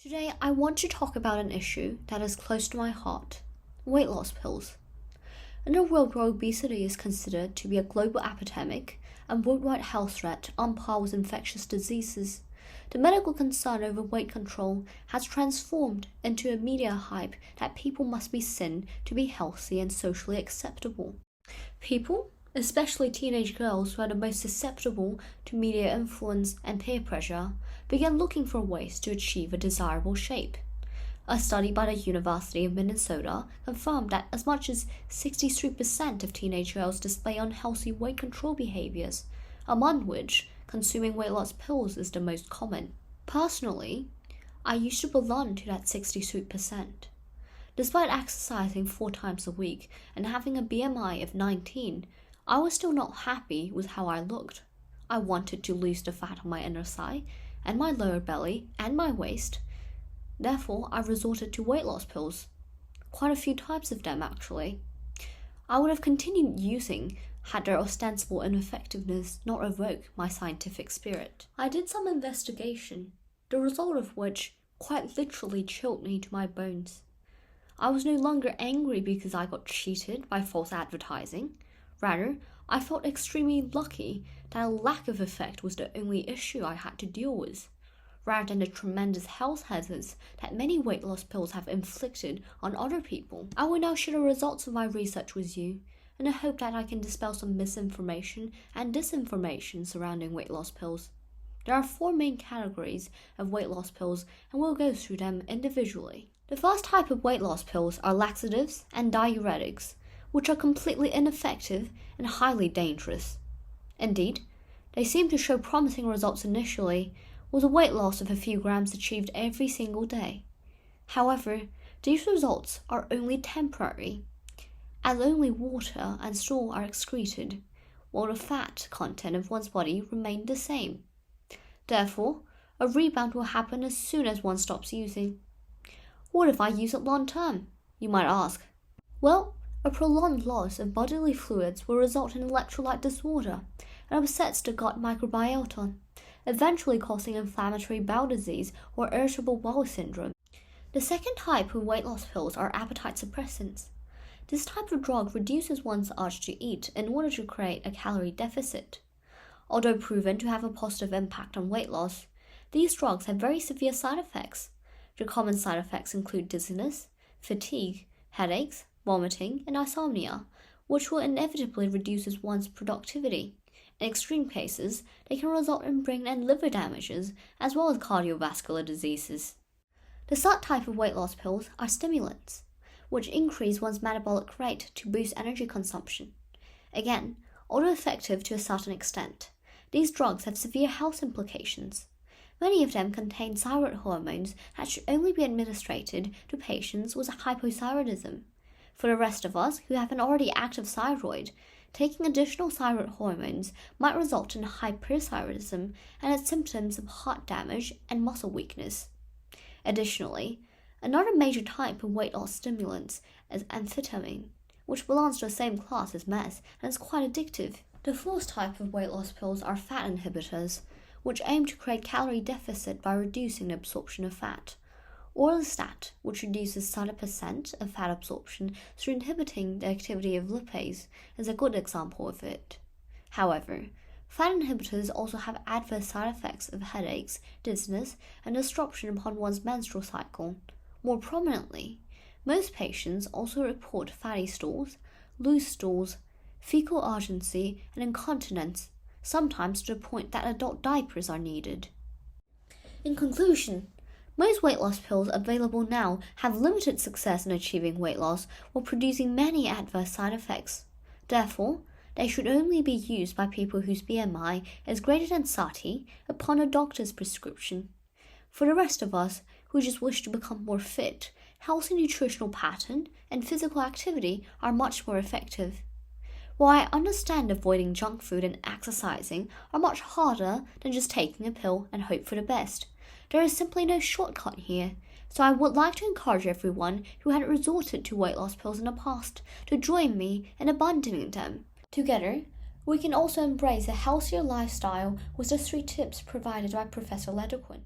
Today, I want to talk about an issue that is close to my heart: weight loss pills. In a world where obesity is considered to be a global epidemic and worldwide health threat on par with infectious diseases, the medical concern over weight control has transformed into a media hype that people must be thin to be healthy and socially acceptable. People, especially teenage girls who are the most susceptible to media influence and peer pressure, began looking for ways to achieve a desirable shape. A study by the University of Minnesota confirmed that as much as 63% of teenage girls display unhealthy weight control behaviors, among which consuming weight loss pills is the most common. Personally, I used to belong to that 63%. Despite exercising 4 times a week and having a BMI of 19, I was still not happy with how I looked. I wanted to lose the fat on my inner thigh and my lower belly and my waist. Therefore, I resorted to weight loss pills. Quite a few types of them, actually. I would have continued using had their ostensible ineffectiveness not evoked my scientific spirit. I did some investigation, the result of which quite literally chilled me to my bones. I was no longer angry because I got cheated by false advertising. Rather, I felt extremely lucky that a lack of effect was the only issue I had to deal with, rather than the tremendous health hazards that many weight loss pills have inflicted on other people. I will now share the results of my research with you, in the hope that I can dispel some misinformation and disinformation surrounding weight loss pills. There are 4 main categories of weight loss pills, and we'll go through them individually. The first type of weight loss pills are laxatives and diuretics, which are completely ineffective and highly dangerous. Indeed, they seem to show promising results initially, with a weight loss of a few grams achieved every single day. However, these results are only temporary, as only water and stool are excreted, while the fat content of one's body remains the same. Therefore, a rebound will happen as soon as one stops using. What if I use it long term, you might ask? Well, a prolonged loss of bodily fluids will result in electrolyte disorder and upsets the gut microbiota, eventually causing inflammatory bowel disease or irritable bowel syndrome. The second type of weight loss pills are appetite suppressants. This type of drug reduces one's urge to eat in order to create a calorie deficit. Although proven to have a positive impact on weight loss, these drugs have very severe side effects. The common side effects include dizziness, fatigue, headaches, vomiting, and insomnia, which will inevitably reduce one's productivity. In extreme cases, they can result in brain and liver damages, as well as cardiovascular diseases. The third type of weight loss pills are stimulants, which increase one's metabolic rate to boost energy consumption. Again, although effective to a certain extent, these drugs have severe health implications. Many of them contain thyroid hormones that should only be administered to patients with hypothyroidism. For the rest of us who have an already active thyroid, taking additional thyroid hormones might result in hyperthyroidism and its symptoms of heart damage and muscle weakness. Additionally, another major type of weight loss stimulants is amphetamine, which belongs to the same class as meth and is quite addictive. The fourth type of weight loss pills are fat inhibitors, which aim to create calorie deficit by reducing the absorption of fat. Orlistat, which reduces 30% of fat absorption through inhibiting the activity of lipase, is a good example of it. However, fat inhibitors also have adverse side effects of headaches, dizziness, and disruption upon one's menstrual cycle. More prominently, most patients also report fatty stools, loose stools, fecal urgency, and incontinence, sometimes to the point that adult diapers are needed. In conclusion, most weight loss pills available now have limited success in achieving weight loss while producing many adverse side effects. Therefore, they should only be used by people whose BMI is greater than 30 upon a doctor's prescription. For the rest of us who just wish to become more fit, healthy nutritional pattern and physical activity are much more effective. While I understand avoiding junk food and exercising are much harder than just taking a pill and hope for the best, there is simply no shortcut here, so I would like to encourage everyone who had resorted to weight loss pills in the past to join me in abandoning them. Together, we can also embrace a healthier lifestyle with the 3 tips provided by Professor Ledoquin.